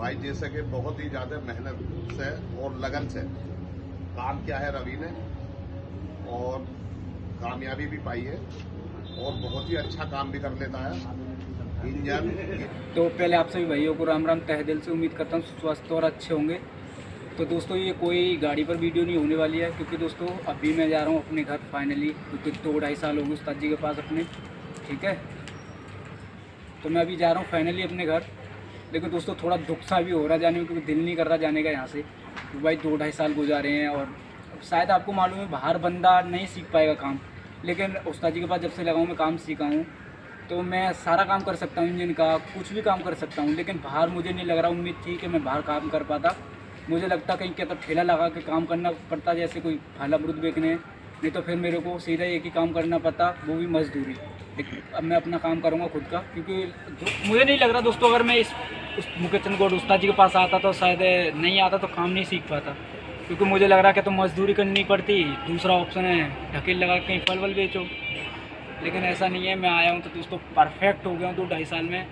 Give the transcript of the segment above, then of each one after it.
भाई जैसे कि बहुत ही ज़्यादा मेहनत से और लगन से काम किया है रवि ने और कामयाबी भी पाई है और बहुत ही अच्छा काम भी कर लेता है इंजन। तो पहले आप सभी भाइयों को राम राम तहे दिल से। उम्मीद करता हूँ स्वस्थ और अच्छे होंगे। तो दोस्तों ये कोई गाड़ी पर वीडियो नहीं होने वाली है, क्योंकि दोस्तों अभी मैं जा रहा हूँ अपने घर फाइनली, क्योंकि 2-2.5 साल हो गए उस्ताद जी के पास अपने। ठीक है, तो मैं अभी जा रहा हूँ फाइनली अपने घर। लेकिन दोस्तों थोड़ा दुख सा भी हो रहा है जाने में, क्योंकि दिल नहीं कर रहा जाने का यहाँ से, क्योंकि भाई 2-2.5 साल गुजारे हैं। और शायद आपको मालूम है बाहर बंदा नहीं सीख पाएगा काम, लेकिन उस्ताद जी के पास जब से लगा हूँ मैं काम सीखा हूँ, तो मैं सारा काम कर सकता हूँ, इंजन का कुछ भी काम कर सकता हूँ। लेकिन बाहर मुझे नहीं लग रहा, उम्मीद थी कि मैं बाहर काम कर पाता। मुझे लगता कहीं क्या तो ठेला लगा के काम करना पड़ता, जैसे कोई फल अमरूद बेचने, नहीं तो फिर मेरे को सीधा एक ही काम करना पड़ता, वो भी मजदूरी। लेकिन अब मैं अपना काम करूँगा खुद का, क्योंकि मुझे नहीं लग रहा दोस्तों अगर मैं उस मुकेश गौड़ उस्ताद जी के पास आता तो शायद नहीं आता तो काम नहीं सीख पाता, क्योंकि मुझे लग रहा कि तो मजदूरी करनी पड़ती। दूसरा ऑप्शन है ढकेल लगा कहीं फल वल बेचो, लेकिन ऐसा नहीं है। मैं आया हूँ तो दोस्तों परफेक्ट हो गया हूँ 2-2.5 साल में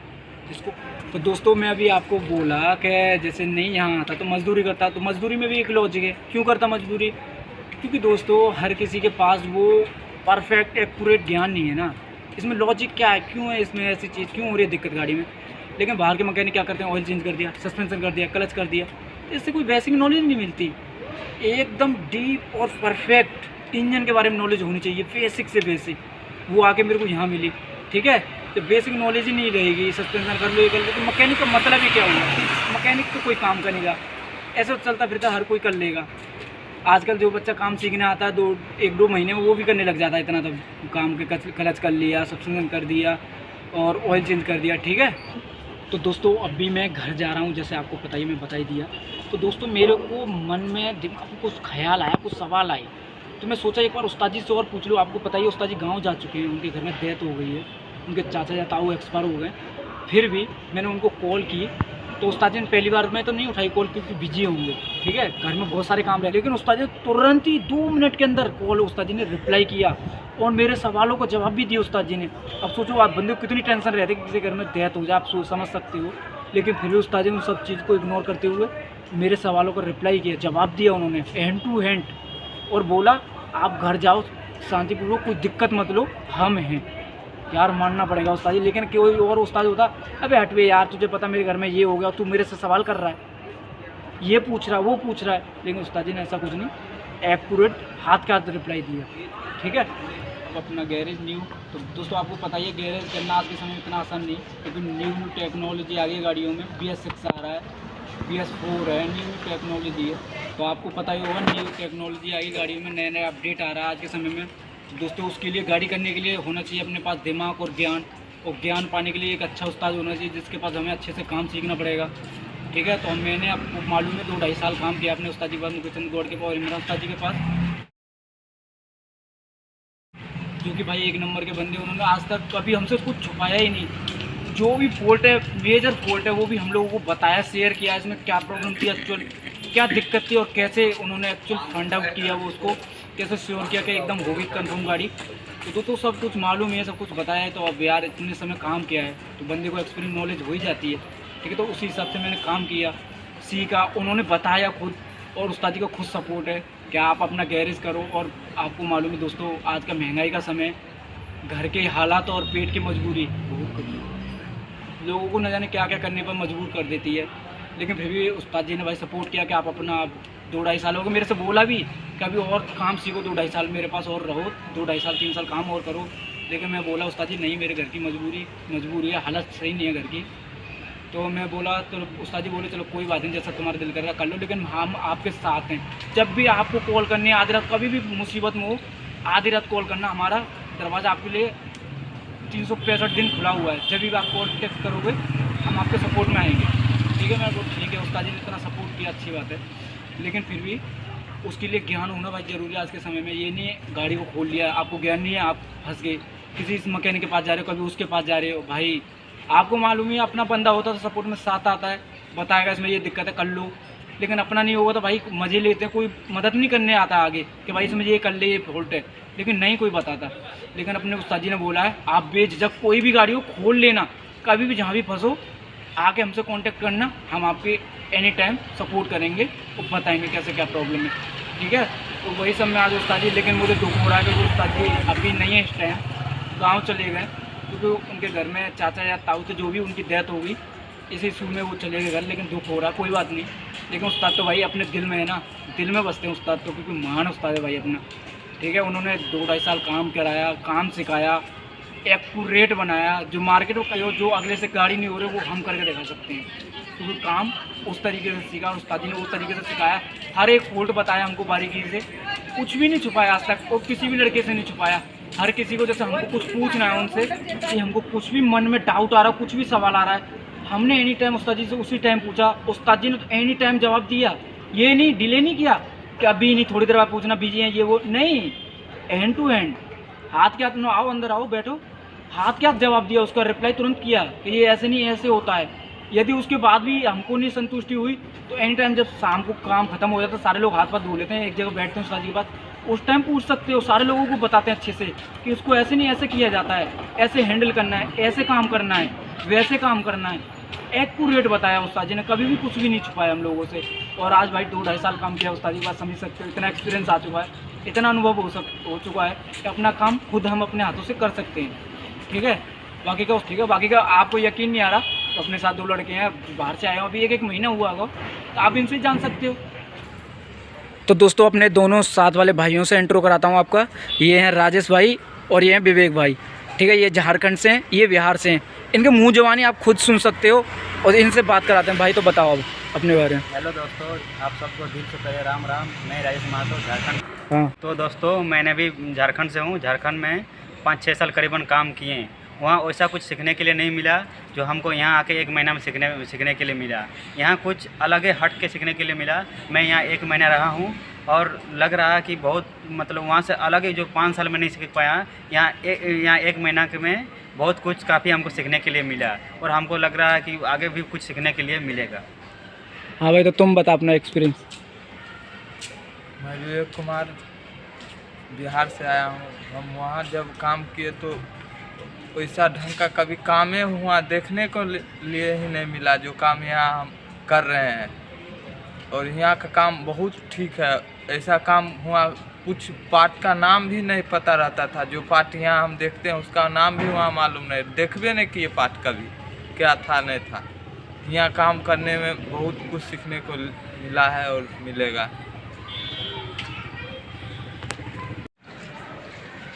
जिसको। तो दोस्तों मैं अभी आपको बोला कि जैसे नहीं यहाँ आता तो मज़दूरी करता, तो मज़दूरी में भी एक लॉजिक है क्यों करता मज़दूरी, क्योंकि दोस्तों हर किसी के पास वो परफेक्ट एक्यूरेट ज्ञान नहीं है ना। इसमें लॉजिक क्या है, क्यों है इसमें ऐसी चीज़, क्यों हो रही है दिक्कत गाड़ी में। लेकिन बाहर के मैकेनिक क्या करते हैं, ऑयल चेंज कर दिया, सस्पेंशन कर दिया, क्लच कर दिया, तो इससे कोई बेसिक नॉलेज नहीं मिलती। एकदम डीप और परफेक्ट इंजन के बारे में नॉलेज होनी चाहिए, बेसिक से बेसिक। वो आके मेरे को यहाँ मिली। ठीक है, तो बेसिक नॉलेज ही नहीं रहेगी, सस्पेंशन कर लो ये कर लो, तो मैकेनिक का मतलब ही क्या होगा। मैकेनिक तो कोई काम करेगा, ऐसे चलता फिरता हर कोई कर लेगा। आजकल जो बच्चा काम सीखने आता है 1-2 महीने में वो भी करने लग जाता है इतना, तो काम के क्लच कर लिया, सस्पेंशन कर दिया और ऑयल चेंज कर दिया। ठीक है, तो दोस्तों अभी मैं घर जा रहा हूँ, जैसे आपको पता ही मैं बता ही दिया। तो दोस्तों मेरे को मन में दिमाग में कुछ ख्याल आया, कुछ सवाल आए, तो मैं सोचा एक बार उस्ताद जी से और पूछ लूँ। आपको पता ही उस्ताद जी गाँव जा चुके हैं, उनके घर में डेथ हो गई है, उनके चाचा या ताऊ एक्सपायर हो गए। फिर भी मैंने उनको कॉल की, तो उस्ताद जी ने पहली बार में तो नहीं उठाई कॉल, क्योंकि बिजी होंगे। ठीक है, घर में बहुत सारे काम रहे, लेकिन उस्ताद जी तुरंत ही 2 मिनट के अंदर कॉल उस्ताद जी ने रिप्लाई किया और मेरे सवालों का जवाब भी दिया उस्ताद जी ने। अब सोचो आप बंदे को कितनी टेंशन रहती है कि किसी घर में डेथ हो जाए, आप समझ सकते हो। लेकिन फिर भी उस्ताद जी ने उन सब चीज़ को इग्नोर करते हुए मेरे सवालों का रिप्लाई किया, जवाब दिया उन्होंने हैंड टू हैंड, और बोला आप घर जाओ शांतिपूर्वक, कोई दिक्कत मत लो, हम हैं। यार मानना पड़ेगा उस्ताद जी। लेकिन कोई और उस्ताद होता, अबे हट बे यार, तुझे पता मेरे घर में ये हो गया, तू मेरे से सवाल कर रहा है, ये पूछ रहा है, वो पूछ रहा है। लेकिन उस्ताद जी ने ऐसा कुछ नहीं, एक्यूरेट हाथ के हाथ रिप्लाई दिया। ठीक है, तो अपना गैरेज न्यू, तो दोस्तों आपको पता ही है गैरेज करना आज के समय में इतना आसान नहीं, क्योंकि न्यू टेक्नोलॉजी आ गई गाड़ियों में। BS6 आ रहा है, BS4 है, न्यू टेक्नोलॉजी है। तो आपको पता ही होगा न्यू टेक्नोलॉजी आई गाड़ियों में, नए नए अपडेट आ रहा है आज के समय में। तो दोस्तों उसके लिए गाड़ी करने के लिए होना चाहिए अपने पास दिमाग और ज्ञान, और ज्ञान पाने के लिए एक अच्छा उस्ताद होना चाहिए जिसके पास हमें अच्छे से काम सीखना पड़ेगा। ठीक है, तो मैंने आपको मालूम है 2-2.5 साल काम किया अपने उस्ताद जी के पास, मुकेश गौड़ के पास और इमरान उस्ताद जी के पास, जो कि भाई एक नंबर के बंदे। उन्होंने आज तक कभी हमसे कुछ छुपाया ही नहीं। जो भी फॉल्ट है, मेजर फॉल्ट है, वो भी हम लोगों को बताया, शेयर किया, इसमें क्या प्रॉब्लम थी एक्चुअल, क्या दिक्कत थी, और कैसे उन्होंने एक्चुअल फाइंड आउट किया, वो उसको कैसे श्योर किया कि एकदम होगी कंफर्म गाड़ी। तो दोस्तों सब कुछ मालूम है, सब कुछ बताया है। तो अब यार इतने समय काम किया है तो बंदे को एक्सपीरियंस नॉलेज हो ही जाती है। ठीक है, तो उसी हिसाब से मैंने काम किया, सीखा, उन्होंने बताया खुद, और उस्ताद जी का खुद सपोर्ट है कि आप अपना गैरेज करो। और आपको मालूम है दोस्तों आज का महंगाई का समय, घर के हालात और पेट की मजबूरी लोगों को न जाने क्या क्या करने पर मजबूर कर देती है। लेकिन फिर भी उस्ताद जी ने भाई सपोर्ट किया कि आप अपना 2-2.5 साल हो गए, मेरे से बोला भी कि अभी और काम सीखो, 2-2.5 साल मेरे पास और रहो, 2-2.5 साल 3 साल काम और करो। लेकिन मैं बोला उस्ताद जी नहीं, मेरे घर की मजबूरी है, हालत सही नहीं है घर की। तो मैं बोला, तो उस्ताद जी बोले चलो कोई बात नहीं, जैसा तुम्हारा दिल कर रहा कर लो, लेकिन हम आपके साथ हैं। जब भी आपको कॉल करनी है आधी रात, कभी भी मुसीबत में हो आधी रात कॉल करना, हमारा दरवाज़ा आपके लिए 365 दिन खुला हुआ है। जब भी आप कॉन्टेक्ट करोगे हम आपके सपोर्ट में आएंगे। ठीक है, मैं बोल ठीक है, उस्ताद जी ने इतना सपोर्ट किया, अच्छी बात है। लेकिन फिर भी उसके लिए ज्ञान होना भाई ज़रूरी है आज के समय में। ये नहीं है गाड़ी को खोल लिया, आपको ज्ञान नहीं है, आप फंस गए, किसी मैकेनिक के पास जा रहे हो, कभी उसके पास जा रहे हो। भाई आपको मालूम ही अपना बंदा होता तो सपोर्ट में साथ आता है, बताएगा इसमें ये दिक्कत है कर लो। लेकिन अपना नहीं होगा तो भाई मज़े लेते हैं, कोई मदद नहीं करने आता आगे कि भाई इसमें ये कर ले, ये फॉल्ट है, लेकिन नहीं कोई बताता। लेकिन अपने उस्ताद जी ने बोला है आप बेझिझक कोई भी गाड़ी हो खोल लेना, कभी भी जहाँ भी फंसो आके हमसे कांटेक्ट करना, हम आपके एनी टाइम सपोर्ट करेंगे और बताएंगे कैसे क्या प्रॉब्लम है, ठीक है। तो वही सब में आज उस्ताद जी, लेकिन मुझे दुख हो रहा है कि उस्ताद जी अभी नहीं है, इस टाइम गाँव चले गए, क्योंकि उनके घर में चाचा या ताऊ थे जो भी, उनकी डेथ हो गई, इसी इशू में वो चले गए घर। लेकिन दुख हो रहा, कोई बात नहीं, लेकिन उस्ताद तो भाई अपने दिल में है ना, दिल में बसते हैं उस्ताद तो, क्योंकि महान उस्ताद है भाई अपना, ठीक है। उन्होंने 2-2.5 साल काम कराया, काम सिखाया, एक्यूरेट बनाया, जो मार्केट में जो अगले से गाड़ी नहीं हो रही वो हम करके दिखा सकते हैं, क्योंकि काम उस तरीके से सीखा, उस्ताद जी ने उस तरीके से सिखाया, हर एक फॉल्ट बताया हमको बारीकी से, कुछ भी नहीं छुपाया आज तक, और किसी भी लड़के से नहीं छुपाया। हर किसी को जैसे हमको कुछ पूछना है उनसे कि हमको कुछ भी मन में डाउट आ रहा है, कुछ भी सवाल आ रहा है, हमने एनी टाइम उस्ताद जी से उसी टाइम पूछा, उस्ताद जी ने तो एनी टाइम जवाब दिया, ये नहीं डिले नहीं किया कि अभी नहीं, थोड़ी देर बाद पूछना, बिजी हैं ये वो, नहीं, एंड टू एंड, हाथ के हाथ में आओ, अंदर आओ, बैठो, हाथ के हाथ जवाब दिया, उसका रिप्लाई तुरंत किया कि ये ऐसे नहीं ऐसे होता है। यदि उसके बाद भी हमको नहीं संतुष्टि हुई तो एनी टाइम जब शाम को काम खत्म हो जाता है, सारे लोग हाथ पाथ धो लेते हैं, एक जगह बैठते हैं उस्ताद जी के पास, उस टाइम पूछ सकते हो, सारे लोगों को बताते हैं अच्छे से कि उसको ऐसे नहीं ऐसे किया जाता है, ऐसे हैंडल करना है, ऐसे काम करना है, वैसे काम करना है, एक्यूरेट बताया उस्ताद जी ने, कभी भी कुछ भी नहीं छुपाया हम लोगों से। और आज भाई 2-2.5 साल काम किया उस्ताद जी की बात समझ सकते हो, इतना एक्सपीरियंस आ चुका है, इतना अनुभव हो चुका है कि अपना काम खुद हम अपने हाथों से कर सकते हैं, ठीक है। बाकी का ठीक है, बाकी का आपको यकीन नहीं आ रहा तो अपने साथ 2 लड़के हैं, बाहर से आए हो, अभी 1-1 महीना हुआ होगा, तो आप इनसे जान सकते हो। तो दोस्तों अपने दोनों साथ वाले भाइयों से इंट्रो कराता हूँ आपका, ये हैं राजेश भाई और ये हैं विवेक भाई, ठीक है। ये झारखंड से हैं, ये बिहार से हैं, इनके मुँह जवानी आप खुद सुन सकते हो और इनसे बात कराते हैं। भाई तो बताओ अब अपने बारे में। हेलो दोस्तों, आप सबको दिल से कहे राम राम। मैं राजेश महतो, झारखंड। हाँ, तो दोस्तों मैंने भी झारखंड से हूँ। झारखंड में 5-6 साल करीबन काम किए हैं। वहाँ वैसा कुछ सीखने के लिए नहीं मिला जो हमको यहाँ आके 1 महीना में सीखने के लिए मिला। यहाँ कुछ अलग हट के सीखने के लिए मिला। मैं यहाँ 1 महीना रहा हूँ और लग रहा है कि बहुत मतलब वहाँ से अलग है, जो 5 साल में नहीं सीख पाया, यहाँ 1 महीना के में बहुत कुछ काफ़ी हमको सीखने के लिए मिला और हमको लग रहा है कि आगे भी कुछ सीखने के लिए मिलेगा। हाँ भाई, तो तुम बता अपना एक्सपीरियंस। मैं विवेक कुमार बिहार से आया हूँ। हम वहाँ जब काम किए तो वैसा ढंग का कभी कामें हुआ देखने को लिए ही नहीं मिला जो काम यहाँ हम कर रहे हैं। और यहाँ का काम बहुत ठीक है। ऐसा काम हुआ, कुछ पार्ट का नाम भी नहीं पता रहता था। जो पार्ट यहाँ हम देखते हैं उसका नाम भी वहाँ मालूम नहीं, देखबे नहीं किए पार्ट कभी क्या था नहीं था। यहाँ काम करने में बहुत कुछ सीखने को मिला है और मिलेगा।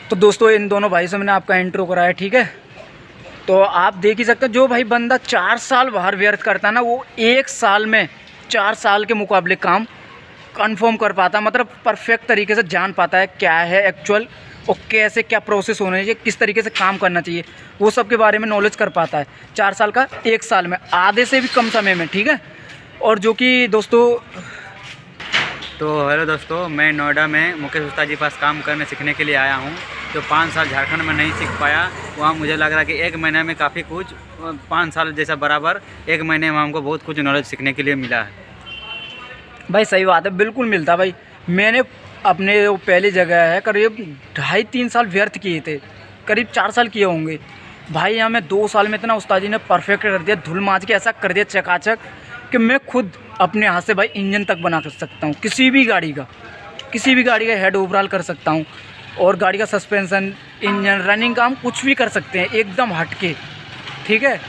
तो दोस्तों इन दोनों भाई से मैंने आपका इंट्रो कराया, ठीक है। तो आप देख ही सकते हो, जो भाई बंदा 4 साल बाहर व्यर्थ करता है ना, वो 1 साल में 4 साल के मुकाबले काम कंफर्म कर पाता है, मतलब परफेक्ट तरीके से जान पाता है क्या है एक्चुअल और कैसे क्या प्रोसेस होना चाहिए, किस तरीके से काम करना चाहिए, वो सब के बारे में नॉलेज कर पाता है 4 साल का 1 साल में, आधे से भी कम समय में, ठीक है। और जो कि दोस्तों तो हेलो दोस्तों, मैं नोएडा में मुकेश उस्ताद जी के पास काम करने सीखने के लिए आया हूँ। जो 5 साल झारखंड में नहीं सीख पाया, वहाँ मुझे लग रहा है कि 1 महीने में काफ़ी कुछ, 5 साल जैसा बराबर 1 महीने में हमको बहुत कुछ नॉलेज सीखने के लिए मिला है। भाई सही बात है, बिल्कुल मिलता भाई। मैंने अपने वो पहली जगह है करीब 2.5-3 साल व्यर्थ किए थे, करीब 4 साल किए होंगे भाई। यहाँ मैं 2 साल में इतना उस्ताद जी ने परफेक्ट कर दिया, धुल माज के ऐसा कर दिया चकाचक कि मैं खुद अपने हाथ से भाई इंजन तक बना कर सकता हूँ, किसी भी गाड़ी का हेड ओवरऑल कर सकता हूँ, और गाड़ी का सस्पेंसन, इंजन, रनिंग काम कुछ भी कर सकते हैं एकदम हटके, ठीक है।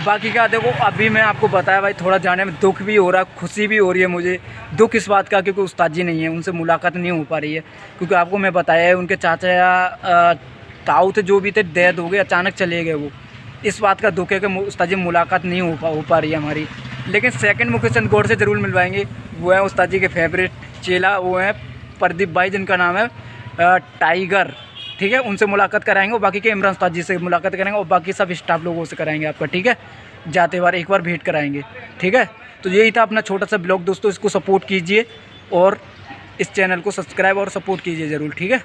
बाकी क्या देखो, अभी मैं आपको बताया भाई, थोड़ा जाने में दुख भी हो रहा है, खुशी भी हो रही है मुझे। दुख इस बात का क्योंकि उस्ताद जी नहीं है, उनसे मुलाकात नहीं हो पा रही है, क्योंकि आपको मैं बताया है उनके चाचा या ताऊ थे जो भी थे, डेथ हो गए, अचानक चले गए वो। इस बात का दुख है कि उस्ताद जी मुलाकात नहीं हो पा रही है हमारी। लेकिन सेकंड मुकेश चंद गौड़ से ज़रूर मिलवाएंगे। वो है उस्ताद जी के फेवरेट चेला, वो है प्रदीप भाई, जिनका नाम है टाइगर, ठीक है। उनसे मुलाकात कराएंगे और बाकी के इमरान उस्ताद जी से मुलाकात करेंगे और बाकी सब स्टाफ लोगों से कराएंगे आपका, ठीक है। जाते बार एक बार भेंट कराएंगे, ठीक है। तो यही था अपना छोटा सा ब्लॉग दोस्तों, इसको सपोर्ट कीजिए और इस चैनल को सब्सक्राइब और सपोर्ट कीजिए ज़रूर, ठीक है।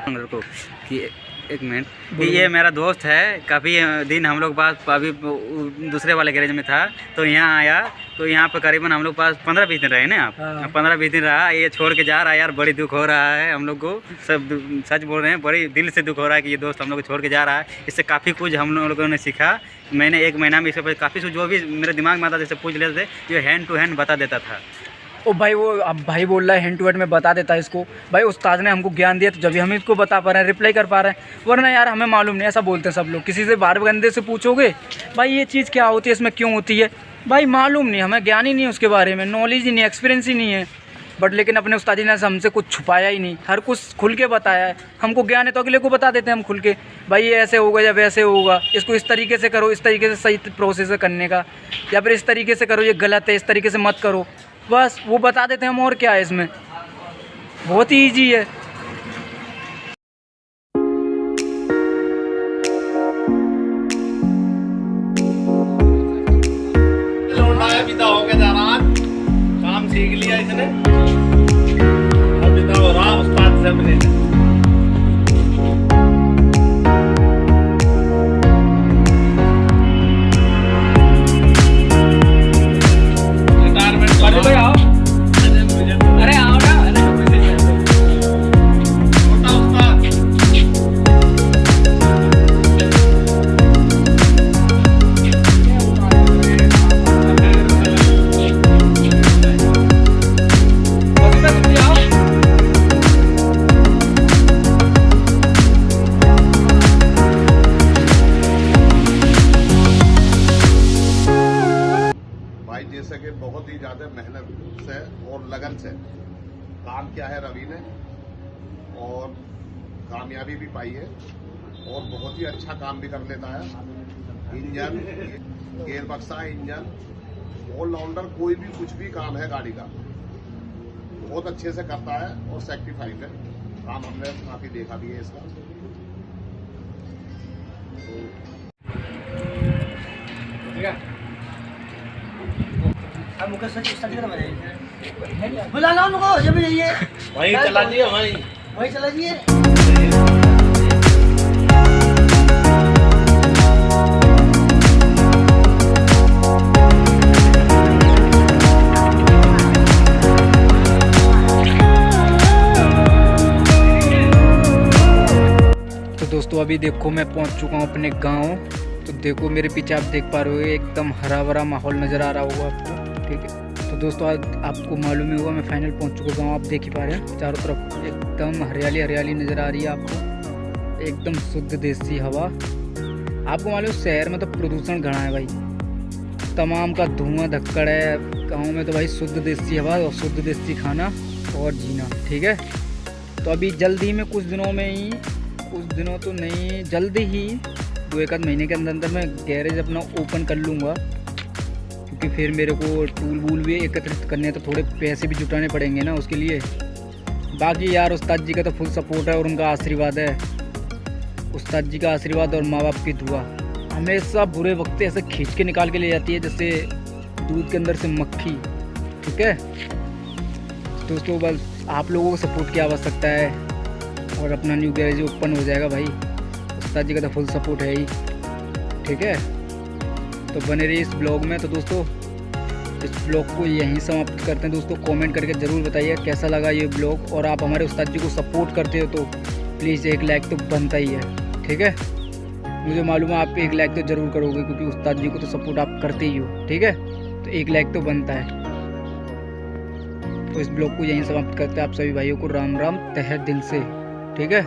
को कि एक मिनट कि ये मेरा दोस्त है। काफ़ी दिन हम लोग पास अभी दूसरे वाले गैरेज में था तो यहाँ आया, तो यहाँ पे करीबन हम लोग पास 15-20 दिन रहे ना आप। हाँ। 15-20 दिन रहा, ये छोड़ के जा रहा है यार, बड़ी दुख हो रहा है हम लोग को। सब सच बोल रहे हैं, बड़ी दिल से दुख हो रहा है कि ये दोस्त हम लोग को छोड़ के जा रहा है। इससे काफ़ी कुछ हम लोगों ने सीखा। मैंने 1 महीना में इससे काफ़ी कुछ जो भी मेरे दिमाग में आता जैसे पूछ लेते थे, ये हैंड टू हैंड बता देता था। ओ भाई, वो अब भाई बोल रहा है हैंड टू हैंड में बता देता है इसको। भाई उस्ताद ने हमको ज्ञान दिया तो जब हम इसको बता पा रहे हैं, रिप्लाई कर पा रहे हैं, वरना यार हमें मालूम नहीं। ऐसा बोलते हैं सब लोग, किसी से बार बंदे से पूछोगे भाई ये चीज़ क्या होती है, इसमें क्यों होती है, भाई मालूम नहीं, हमें ज्ञान ही नहीं है उसके बारे में, नॉलेज ही नहीं, एक्सपीरियंस ही नहीं है। बट लेकिन अपने उस्ताद ने हमसे कुछ छुपाया ही नहीं, हर कुछ खुल के बताया है। हमको ज्ञान है तो अगले को बता देते हैं हम खुल के, भाई ये ऐसे होगा या वैसे होगा, इसको इस तरीके से करो, इस तरीके से सही प्रोसेस है करने का, या फिर इस तरीके से करो, ये गलत है, इस तरीके से मत करो, बस वो बता देते हैं हम। और क्या है इसमें, बहुत ही ईजी है। पिता हो गया जारान, काम सीख लिया इसने, अब पिता हो रहा उस्ताद से मिले। जैसे कि बहुत ही ज़्यादा मेहनत से और लगन से काम किया है रवि ने, और कामयाबी भी पाई है, और बहुत ही अच्छा काम भी कर लेता है। इंजन, गेयर बक्सा, इंजन, ऑलराउंडर, कोई भी कुछ भी काम है गाड़ी का बहुत अच्छे से करता है, और सेक्टिफाइड है काम, हमने काफ़ी देखा भी है इसका। अब मुकेश बुला लो उनको, जब जाइए वहीं चला दिए, वहीं चला दिए। तो दोस्तों अभी देखो मैं पहुंच चुका हूं अपने गांव। तो देखो मेरे पीछे आप देख पा रहे हो, एकदम हरा भरा माहौल नज़र आ रहा होगा आपको, ठीक है। तो दोस्तों आज आपको मालूम ही होगा मैं फाइनल पहुंच चुका हूँ। आप देख ही पा रहे हैं चारों तरफ एकदम हरियाली हरियाली नज़र आ रही है आपको, एकदम शुद्ध देसी हवा। आपको मालूम शहर में तो प्रदूषण घना है भाई, तमाम का धुआं धक्कड़ है। गाँव में तो भाई शुद्ध देसी हवा और शुद्ध देसी खाना और जीना, ठीक है। तो अभी जल्दी में कुछ दिनों में ही, कुछ दिनों तो नहीं, जल्दी ही 2-1 महीने के अंदर मैं गैरेज अपना ओपन कर लूँगा, क्योंकि फिर मेरे को टूल वूल भी एकत्रित करने हैं, तो थोड़े पैसे भी जुटाने पड़ेंगे ना उसके लिए। बाकी यार उस्ताद जी का तो फुल सपोर्ट है और उनका आशीर्वाद है, उस्ताद जी का आशीर्वाद और माँ बाप की दुआ हमेशा बुरे वक्त ऐसे खींच के निकाल के ले जाती है जैसे दूध के अंदर से मक्खी, ठीक है। दोस्तों बस आप लोगों को सपोर्ट की आवश्यकता है और अपना न्यू गैरेज ओपन हो जाएगा भाई। उस्ताद जी का तो फुल सपोर्ट है ही, ठीक है। तो बने रहिए इस ब्लॉग में। तो दोस्तों इस ब्लॉग को यहीं समाप्त करते हैं दोस्तों। कमेंट करके ज़रूर बताइए कैसा लगा ये ब्लॉग, और आप हमारे उस्ताद जी को सपोर्ट करते हो तो प्लीज़ 1 लाइक तो बनता ही है, ठीक है। मुझे मालूम है आप 1 लाइक तो ज़रूर करोगे, क्योंकि उस्ताद जी को तो सपोर्ट आप करते ही हो, ठीक है। तो 1 लाइक तो बनता है। तो इस ब्लॉग को यहीं समाप्त करते हैं। आप सभी भाइयों को राम राम तहे दिल से, ठीक है।